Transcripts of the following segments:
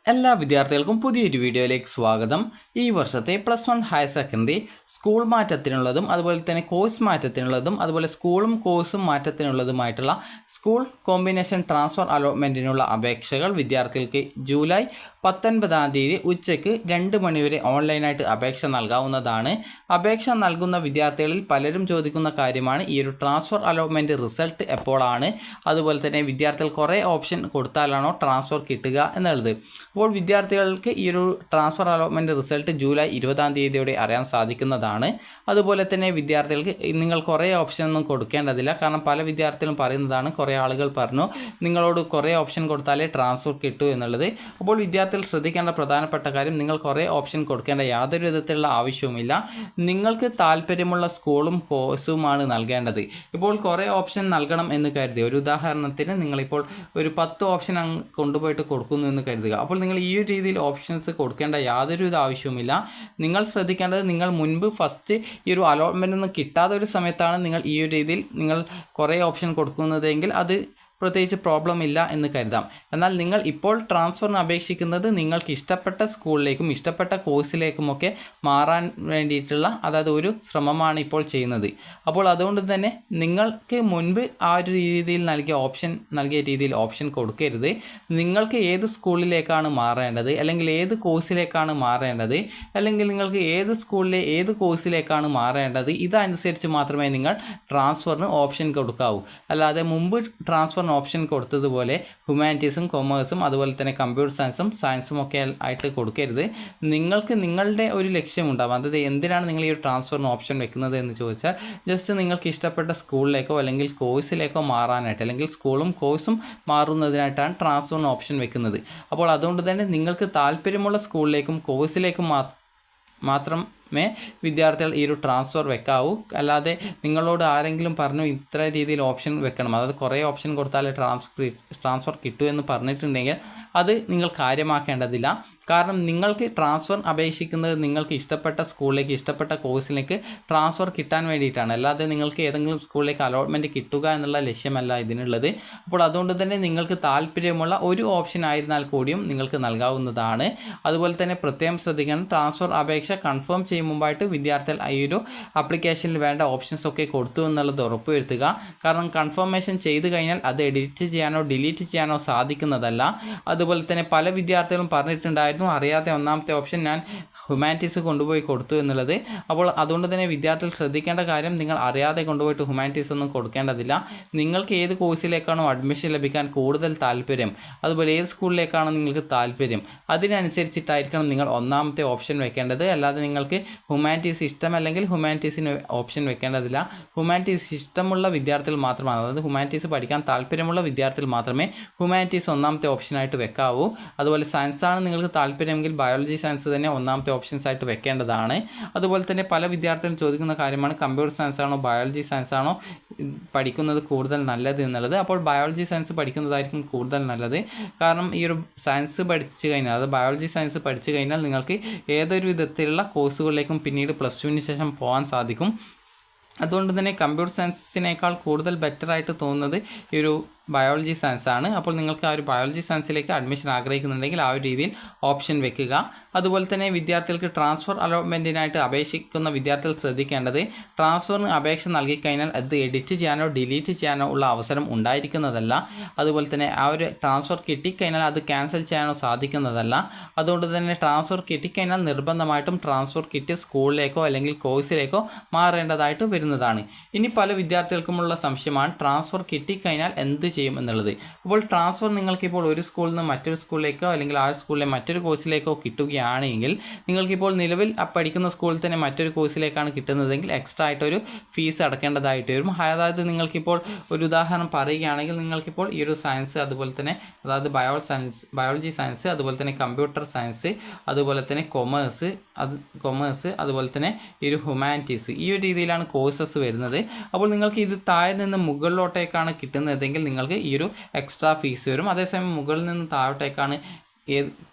എല്ലാ വിദ്യാർത്ഥികൾക്കും പുതിയൊരു വീഡിയോയിലേക്ക് സ്വാഗതം. ഈ വർഷത്തെ +1 ഹയർ സെക്കൻഡറി സ്കൂൾ മാറ്റത്തിനുള്ളതും അതുപോലെ തന്നെ കോഴ്സ് മാറ്റത്തിനുള്ളതും അതുപോലെ സ്കൂളും കോഴ്സും മാറ്റത്തിനുള്ളതുമായിട്ടുള്ള സ്കൂൾ കോമ്പിനേഷൻ ട്രാൻസ്ഫർ അലോട്ട്മെൻറ്റിനുള്ള അപേക്ഷകൾ വിദ്യാർത്ഥികൾക്ക് ജൂലൈ 19 ഉച്ചയ്ക്ക് 2 മണിവരെ ഓൺലൈനായിട്ട് അപേക്ഷ നൽകാവുന്നതാണ്. അപേക്ഷ നൽകുന്ന വിദ്യാർത്ഥികളിൽ പലരും ചോദിക്കുന്ന കാര്യമാണ് ഈ ഒരു ട്രാൻസ്ഫർ അലോട്ട്മെൻറ്റ് റിസൾട്ട് എപ്പോഴാണ്, അതുപോലെ തന്നെ വിദ്യാർത്ഥികൾ കുറേ ഓപ്ഷൻ കൊടുത്താലാണോ ട്രാൻസ്ഫർ കിട്ടുക എന്നുള്ളത്. അപ്പോൾ വിദ്യാർത്ഥികൾക്ക് ഈ ഒരു ട്രാൻസ്ഫർ അലോട്ട്മെൻറ്റ് റിസൾട്ട് ജൂലൈ 20 അറിയാൻ സാധിക്കുന്നതാണ്. അതുപോലെ തന്നെ വിദ്യാർത്ഥികൾക്ക് നിങ്ങൾ കുറേ ഓപ്ഷനൊന്നും കൊടുക്കേണ്ടതില്ല. കാരണം പല വിദ്യാർത്ഥികളും പറയുന്നതാണ്, കുറേ ആളുകൾ പറഞ്ഞു നിങ്ങളോട് കുറേ ഓപ്ഷൻ കൊടുത്താലേ ട്രാൻസ്ഫർ കിട്ടൂ എന്നുള്ളത്. അപ്പോൾ വിദ്യാർത്ഥികൾ ശ്രദ്ധിക്കേണ്ട പ്രധാനപ്പെട്ട കാര്യം, നിങ്ങൾ കുറേ ഓപ്ഷൻ കൊടുക്കേണ്ട യാതൊരു വിധത്തിലുള്ള ആവശ്യവുമില്ല. നിങ്ങൾക്ക് താല്പര്യമുള്ള സ്കൂളും കോഴ്സുമാണ് നൽകേണ്ടത്. ഇപ്പോൾ കുറേ ഓപ്ഷൻ നൽകണം എന്ന് കരുതി, ഒരു ഉദാഹരണത്തിന് നിങ്ങളിപ്പോൾ ഒരു 10 ഓപ്ഷൻ കൊണ്ടുപോയിട്ട് കൊടുക്കുന്നു എന്ന് കരുതുക. അപ്പോൾ നിങ്ങൾ ഈ ഒരു രീതിയിൽ ഓപ്ഷൻസ് കൊടുക്കേണ്ട യാതൊരു ആവശ്യവുമില്ല. നിങ്ങൾ ശ്രദ്ധിക്കേണ്ടത്, നിങ്ങൾ മുൻപ് ഫസ്റ്റ് ഈ ഒരു അലോട്ട്മെൻ്റ് ഒന്നും കിട്ടാത്ത ഒരു സമയത്താണ് നിങ്ങൾ ഈ ഒരു രീതിയിൽ നിങ്ങൾ കുറേ ഓപ്ഷൻ കൊടുക്കുന്നതെങ്കിൽ അത് പ്രത്യേകിച്ച് പ്രോബ്ലം ഇല്ല എന്ന് കരുതാം. എന്നാൽ നിങ്ങൾ ഇപ്പോൾ ട്രാൻസ്ഫറിന് അപേക്ഷിക്കുന്നത് നിങ്ങൾക്ക് ഇഷ്ടപ്പെട്ട സ്കൂളിലേക്കും ഇഷ്ടപ്പെട്ട കോഴ്സിലേക്കുമൊക്കെ മാറാൻ വേണ്ടിയിട്ടുള്ള ഒരു ശ്രമമാണ് ഇപ്പോൾ ചെയ്യുന്നത്. അപ്പോൾ അതുകൊണ്ട് തന്നെ നിങ്ങൾക്ക് മുൻപ് ആ ഒരു രീതിയിൽ നൽകിയ രീതിയിൽ ഓപ്ഷൻ കൊടുക്കരുത്. നിങ്ങൾക്ക് ഏത് സ്കൂളിലേക്കാണ് മാറേണ്ടത്, അല്ലെങ്കിൽ ഏത് കോഴ്സിലേക്കാണ് മാറേണ്ടത്, അല്ലെങ്കിൽ നിങ്ങൾക്ക് ഏത് സ്കൂളിലെ ഏത് കോഴ്സിലേക്കാണ് മാറേണ്ടത്, ഇതനുസരിച്ച് മാത്രമേ നിങ്ങൾ ട്രാൻസ്ഫറിന് ഓപ്ഷൻ കൊടുക്കാവൂ. അല്ലാതെ മുമ്പ് ട്രാൻസ്ഫർ ഓപ്ഷൻ കൊടുത്തതുപോലെ ഹ്യൂമാനിറ്റീസും കൊമേഴ്സും അതുപോലെ തന്നെ കമ്പ്യൂട്ടർ സയൻസും ഒക്കെ ആയിട്ട് കൊടുക്കരുത്. നിങ്ങൾക്ക് നിങ്ങളുടെ ഒരു ലക്ഷ്യമുണ്ടാകും. അതായത് എന്തിനാണ് നിങ്ങൾ ഈ ഒരു ട്രാൻസ്ഫറിന് ഓപ്ഷൻ വെക്കുന്നത് എന്ന് ചോദിച്ചാൽ, ജസ്റ്റ് നിങ്ങൾക്ക് ഇഷ്ടപ്പെട്ട സ്കൂളിലേക്കോ അല്ലെങ്കിൽ കോഴ്സിലേക്കോ മാറാനായിട്ട്, അല്ലെങ്കിൽ സ്കൂളും കോഴ്സും മാറുന്നതിനായിട്ടാണ് ട്രാൻസ്ഫറിന് ഓപ്ഷൻ വെക്കുന്നത്. അപ്പോൾ അതുകൊണ്ട് തന്നെ നിങ്ങൾക്ക് താല്പര്യമുള്ള സ്കൂളിലേക്കും കോഴ്സിലേക്കും മാത്രമേ വിദ്യാർത്ഥികൾ ഈ ഒരു ട്രാൻസ്ഫർ വെക്കാവൂ. അല്ലാതെ നിങ്ങളോട് ആരെങ്കിലും പറഞ്ഞു ഇത്ര രീതിയിൽ ഓപ്ഷൻ വെക്കണം, അതായത് കുറേ ഓപ്ഷൻ കൊടുത്താലേ ട്രാൻസ്ഫർ കിട്ടൂ എന്ന് പറഞ്ഞിട്ടുണ്ടെങ്കിൽ അത് നിങ്ങൾ കാര്യമാക്കേണ്ടതില്ല. കാരണം നിങ്ങൾക്ക് ട്രാൻസ്ഫർ അപേക്ഷിക്കുന്നത് നിങ്ങൾക്ക് ഇഷ്ടപ്പെട്ട സ്കൂളിലേക്ക് ഇഷ്ടപ്പെട്ട കോഴ്സിലേക്ക് ട്രാൻസ്ഫർ കിട്ടാൻ വേണ്ടിയിട്ടാണ്. അല്ലാതെ നിങ്ങൾക്ക് ഏതെങ്കിലും സ്കൂളിലേക്ക് അലോട്ട്മെൻറ്റ് കിട്ടുക എന്നുള്ള ലക്ഷ്യമല്ല ഇതിനുള്ളത്. അപ്പോൾ അതുകൊണ്ട് തന്നെ നിങ്ങൾക്ക് താല്പര്യമുള്ള ഒരു ഓപ്ഷൻ ആയിരുന്നാൽ കൂടിയും നിങ്ങൾക്ക് നൽകാവുന്നതാണ്. അതുപോലെ തന്നെ പ്രത്യേകം ശ്രദ്ധിക്കണം, ട്രാൻസ്ഫർ അപേക്ഷ കൺഫേം ചെയ്യും മുമ്പായിട്ട് വിദ്യാർത്ഥികൾ ഈ ഒരു ആപ്ലിക്കേഷനിൽ വേണ്ട ഓപ്ഷൻസ് ഒക്കെ കൊടുത്തു എന്നുള്ളത് ഉറപ്പുവരുത്തുക. കാരണം കൺഫർമേഷൻ ചെയ്ത് കഴിഞ്ഞാൽ അത് എഡിറ്റ് ചെയ്യാനോ ഡിലീറ്റ് ചെയ്യാനോ സാധിക്കുന്നതല്ല. അതുപോലെ തന്നെ പല വിദ്യാർത്ഥികളും പറഞ്ഞിട്ടുണ്ടായിരുന്നു, അറിയാതെ ഒന്നാമത്തെ ഓപ്ഷൻ ഞാൻ ഹ്യൂമാനിറ്റീസ് കൊണ്ടുപോയി കൊടുത്തു എന്നുള്ളത്. അപ്പോൾ അതുകൊണ്ട് തന്നെ വിദ്യാർത്ഥികൾ ശ്രദ്ധിക്കേണ്ട കാര്യം, നിങ്ങൾ അറിയാതെ കൊണ്ടുപോയിട്ട് ഹ്യൂമാനിറ്റീസ് ഒന്നും കൊടുക്കേണ്ടതില്ല. നിങ്ങൾക്ക് ഏത് കോഴ്സിലേക്കാണോ അഡ്മിഷൻ ലഭിക്കാൻ കൂടുതൽ താല്പര്യം, അതുപോലെ ഏത് സ്കൂളിലേക്കാണോ നിങ്ങൾക്ക് താല്പര്യം, അതിനനുസരിച്ചിട്ടായിരിക്കണം നിങ്ങൾ ഒന്നാമത്തെ ഓപ്ഷൻ വെക്കേണ്ടത്. അല്ലാതെ നിങ്ങൾക്ക് ഹ്യൂമാനിറ്റീസ് ഇഷ്ടമല്ലെങ്കിൽ ഹ്യൂമാനിറ്റീസിന് ഓപ്ഷൻ വെക്കേണ്ടതില്ല. ഹ്യൂമാനിറ്റീസ് ഇഷ്ടമുള്ള വിദ്യാർത്ഥികൾ മാത്രമാണ്, അതായത് ഹ്യൂമാനിറ്റീസ് പഠിക്കാൻ താല്പര്യമുള്ള വിദ്യാർത്ഥികൾ മാത്രമേ ഹ്യൂമാനിറ്റീസ് ഒന്നാമത്തെ ഓപ്ഷനായിട്ട് വെക്കാവൂ. അതുപോലെ സയൻസാണ് നിങ്ങൾക്ക് താല്പര്യമെങ്കിൽ ബയോളജി സയൻസ് തന്നെ ഒന്നാമത്തെ ഓപ്ഷൻസ് ആയിട്ട് വെക്കേണ്ടതാണ്. അതുപോലെ തന്നെ പല വിദ്യാർത്ഥികളും ചോദിക്കുന്ന കാര്യമാണ്, കമ്പ്യൂട്ടർ സയൻസ് ആണോ ബയോളജി സയൻസ് ആണോ പഠിക്കുന്നത് കൂടുതൽ നല്ലത് എന്നുള്ളത്. അപ്പോൾ ബയോളജി സയൻസ് പഠിക്കുന്നതായിരിക്കും കൂടുതൽ നല്ലത്. കാരണം ഈ ഒരു സയൻസ് പഠിച്ചു കഴിഞ്ഞാൽ, അത് ബയോളജി സയൻസ് പഠിച്ചു കഴിഞ്ഞാൽ നിങ്ങൾക്ക് ഏതൊരു വിധത്തിലുള്ള കോഴ്സുകളിലേക്കും പിന്നീട് +2 ശേഷം പോകാൻ സാധിക്കും. അതുകൊണ്ട് തന്നെ കമ്പ്യൂട്ടർ സയൻസിനേക്കാൾ കൂടുതൽ ബെറ്ററായിട്ട് തോന്നുന്നത് ഈ ഒരു ബയോളജി സയൻസ് ആണ്. അപ്പോൾ നിങ്ങൾക്ക് ആ ഒരു ബയോളജി സയൻസിലേക്ക് അഡ്മിഷൻ ആഗ്രഹിക്കുന്നുണ്ടെങ്കിൽ ആ ഒരു രീതിയിൽ ഓപ്ഷൻ വെക്കുക. അതുപോലെ തന്നെ വിദ്യാർത്ഥികൾക്ക് ട്രാൻസ്ഫർ അലോട്ട്മെൻറ്റിനായിട്ട് അപേക്ഷിക്കുന്ന വിദ്യാർത്ഥികൾ ശ്രദ്ധിക്കേണ്ടത്, ട്രാൻസ്ഫറിന് അപേക്ഷ നൽകിക്കഴിഞ്ഞാൽ അത് എഡിറ്റ് ചെയ്യാനോ ഡിലീറ്റ് ചെയ്യാനോ ഉള്ള അവസരം ഉണ്ടായിരിക്കുന്നതല്ല. അതുപോലെ തന്നെ ആ ഒരു ട്രാൻസ്ഫർ കിട്ടിക്കഴിഞ്ഞാൽ അത് ക്യാൻസൽ ചെയ്യാനോ സാധിക്കുന്നതല്ല. അതുകൊണ്ട് തന്നെ ട്രാൻസ്ഫർ കിട്ടിക്കഴിഞ്ഞാൽ നിർബന്ധമായിട്ടും ട്രാൻസ്ഫർ കിട്ടിയ സ്കൂളിലേക്കോ അല്ലെങ്കിൽ കോഴ്സിലേക്കോ മാറേണ്ടതായിട്ട് വരുന്നതാണ്. ഇനി പല വിദ്യാർത്ഥികൾക്കുമുള്ള സംശയമാണ്, ട്രാൻസ്ഫർ കിട്ടിക്കഴിഞ്ഞാൽ എന്ത് ചെയ്യും എന്നുള്ളത്. അപ്പോൾ ട്രാൻസ്ഫർ നിങ്ങൾക്കിപ്പോൾ ഒരു സ്കൂളിൽ നിന്ന് മറ്റൊരു സ്കൂളിലേക്കോ അല്ലെങ്കിൽ ആ സ്കൂളിലെ മറ്റൊരു കോഴ്സിലേക്കോ കിട്ടുകയാണെങ്കിൽ, നിങ്ങൾക്കിപ്പോൾ നിലവിൽ പഠിക്കുന്ന സ്കൂളിൽ തന്നെ മറ്റൊരു കോഴ്സിലേക്കാണ് കിട്ടുന്നതെങ്കിൽ എക്സ്ട്രാ ആയിട്ടൊരു ഫീസ് അടക്കേണ്ടതായിട്ട് വരും. അതായത് നിങ്ങൾക്കിപ്പോൾ ഒരു ഉദാഹരണം പറയുകയാണെങ്കിൽ, നിങ്ങൾക്കിപ്പോൾ ഈ ഒരു സയൻസ്, അതുപോലെ തന്നെ അതായത് ബയോളജി സയൻസ്, അതുപോലെ തന്നെ കമ്പ്യൂട്ടർ സയൻസ്, അതുപോലെ തന്നെ കൊമേഴ്സ്, അതുപോലെ തന്നെ ഈ ഒരു ഹ്യൂമാനിറ്റീസ്, ഈ ഒരു രീതിയിലാണ് കോഴ്സസ് വരുന്നത്. അപ്പോൾ നിങ്ങൾക്ക് ഇത് താഴെ നിന്ന് മുകളിലോട്ടേക്കാണ് കിട്ടുന്നതെങ്കിൽ നിങ്ങൾക്ക് ഈ ഒരു എക്സ്ട്രാ ഫീസ് വരും. അതേസമയം മുകളിൽ നിന്ന് താഴോട്ടേക്കാണ്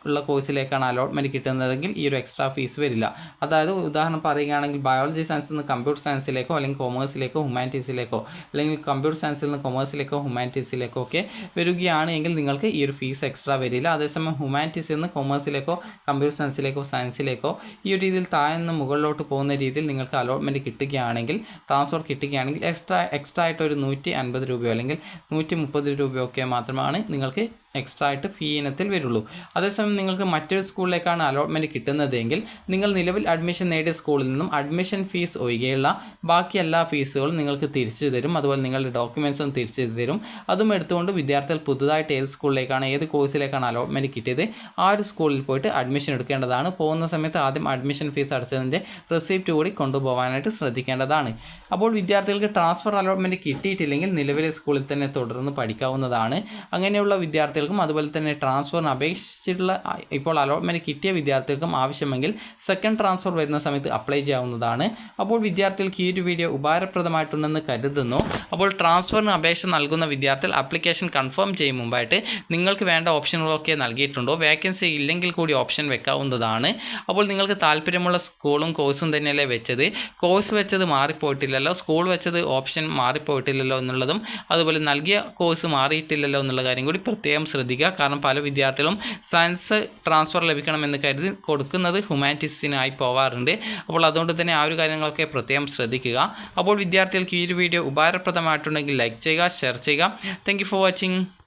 ഉള്ള കോഴ്സിലേക്കാണ് അലോട്ട്മെൻറ്റ് കിട്ടുന്നതെങ്കിൽ ഈ ഒരു എക്സ്ട്രാ ഫീസ് വരില്ല. അതായത് ഉദാഹരണം പറയുകയാണെങ്കിൽ ബയോളജി സയൻസിൽ നിന്ന് കമ്പ്യൂട്ടർ സയൻസിലേക്കോ അല്ലെങ്കിൽ കൊമേഴ്സിലേക്കോ ഹ്യൂമാനിറ്റീസിലേക്കോ അല്ലെങ്കിൽ കമ്പ്യൂട്ടർ സയൻസിൽ നിന്ന് കൊമേഴ്സിലേക്കോ ഹ്യൂമാനിറ്റീസിലേക്കോ ഒക്കെ വരികയാണ് എങ്കിൽ നിങ്ങൾക്ക് ഈ ഒരു ഫീസ് എക്സ്ട്രാ വരില്ല. അതേസമയം ഹ്യൂമാനിറ്റീസിൽ നിന്ന് കൊമേഴ്സിലേക്കോ കമ്പ്യൂട്ടർ സയൻസിലേക്കോ സയൻസിലേക്കോ ഈ ഒരു രീതിയിൽ താഴെ നിന്ന് മുകളിലോട്ട് പോകുന്ന രീതിയിൽ നിങ്ങൾക്ക് അലോട്ട്മെൻറ്റ് കിട്ടുകയാണെങ്കിൽ, ട്രാൻസ്ഫർ കിട്ടുകയാണെങ്കിൽ എക്സ്ട്രാ ആയിട്ട് ഒരു 150 രൂപയോ അല്ലെങ്കിൽ 130 രൂപയോ ഒക്കെ മാത്രമാണ് നിങ്ങൾക്ക് എക്സ്ട്രാ ആയിട്ട് ഫീ ഇനത്തിൽ വരുള്ളൂ. അതേസമയം നിങ്ങൾക്ക് മറ്റൊരു സ്കൂളിലേക്കാണ് അലോട്ട്മെൻറ്റ് കിട്ടുന്നതെങ്കിൽ നിങ്ങൾ നിലവിൽ അഡ്മിഷൻ നേടിയ സ്കൂളിൽ നിന്നും അഡ്മിഷൻ ഫീസ് ഒഴികെയുള്ള ബാക്കി എല്ലാ ഫീസുകളും നിങ്ങൾക്ക് തിരിച്ചു തരും. അതുപോലെ നിങ്ങളുടെ ഡോക്യുമെൻറ്റ്സും തിരിച്ചു തരും. അതും എടുത്തുകൊണ്ട് വിദ്യാർത്ഥികൾ പുതുതായിട്ട് ഏത് സ്കൂളിലേക്കാണ് ഏത് കോഴ്സിലേക്കാണ് അലോട്ട്മെൻറ്റ് കിട്ടിയത് ആ ഒരു സ്കൂളിൽ പോയിട്ട് അഡ്മിഷൻ എടുക്കേണ്ടതാണ്. പോകുന്ന സമയത്ത് ആദ്യം അഡ്മിഷൻ ഫീസ് അടച്ചതിൻ്റെ റെസിപ്റ്റ് കൂടി കൊണ്ടുപോകാനായിട്ട് ശ്രദ്ധിക്കേണ്ടതാണ്. അപ്പോൾ വിദ്യാർത്ഥികൾക്ക് ട്രാൻസ്ഫർ അലോട്ട്മെൻറ്റ് കിട്ടിയിട്ടില്ലെങ്കിൽ നിലവിലെ സ്കൂളിൽ തന്നെ തുടർന്ന് പഠിക്കാവുന്നതാണ്. അങ്ങനെയുള്ള വിദ്യാർത്ഥികൾക്കും അതുപോലെ തന്നെ ട്രാൻസ്ഫറിന് അപേക്ഷിച്ചിട്ടുള്ള ഇപ്പോൾ അലോട്ട്മെൻറ്റ് കിട്ടിയ വിദ്യാർത്ഥികൾക്കും ആവശ്യമെങ്കിൽ സെക്കൻഡ് ട്രാൻസ്ഫർ വരുന്ന സമയത്ത് അപ്ലൈ ചെയ്യാവുന്നതാണ്. അപ്പോൾ വിദ്യാർത്ഥികൾക്ക് ഈ ഒരു വീഡിയോ ഉപകാരപ്രദമായിട്ടുണ്ടെന്ന് കരുതുന്നു. അപ്പോൾ ട്രാൻസ്ഫറിന് അപേക്ഷ നൽകുന്ന വിദ്യാർത്ഥികൾ ആപ്ലിക്കേഷൻ കൺഫേം ചെയ്യും മുമ്പായിട്ട് നിങ്ങൾക്ക് വേണ്ട ഓപ്ഷനുകളൊക്കെ നൽകിയിട്ടുണ്ടോ, വേക്കൻസി ഇല്ലെങ്കിൽ കൂടി ഓപ്ഷൻ വെക്കാവുന്നതാണ്. അപ്പോൾ നിങ്ങൾക്ക് താല്പര്യമുള്ള സ്കൂളും കോഴ്സും തന്നെയല്ലേ വെച്ചത്, കോഴ്സ് വെച്ചത് മാറിപ്പോയിട്ടില്ലല്ലോ, സ്കൂൾ വെച്ചത് ഓപ്ഷൻ മാറിപ്പോയിട്ടില്ലല്ലോ എന്നുള്ളതും അതുപോലെ നൽകിയ കോഴ്സ് മാറിയിട്ടില്ലല്ലോ എന്നുള്ള കാര്യം കൂടി പ്രത്യേകം ശ്രദ്ധിക്കുക. കാരണം പല വിദ്യാർത്ഥികളും സയൻസ് ട്രാൻസ്ഫർ ലഭിക്കണമെന്ന് കരുതി കൊടുക്കുന്നത് ഹ്യൂമാനിറ്റീസിനായി പോവാറുണ്ട്. അപ്പോൾ അതുകൊണ്ട് തന്നെ ആ ഒരു കാര്യങ്ങളൊക്കെ പ്രത്യേകം ശ്രദ്ധിക്കുക. അപ്പോൾ വിദ്യാർത്ഥികൾക്ക് ഈ ഒരു വീഡിയോ ഉപകാരപ്രദമായിട്ടുണ്ടെങ്കിൽ ലൈക്ക് ചെയ്യുക, ഷെയർ ചെയ്യുക. Thank you for watching.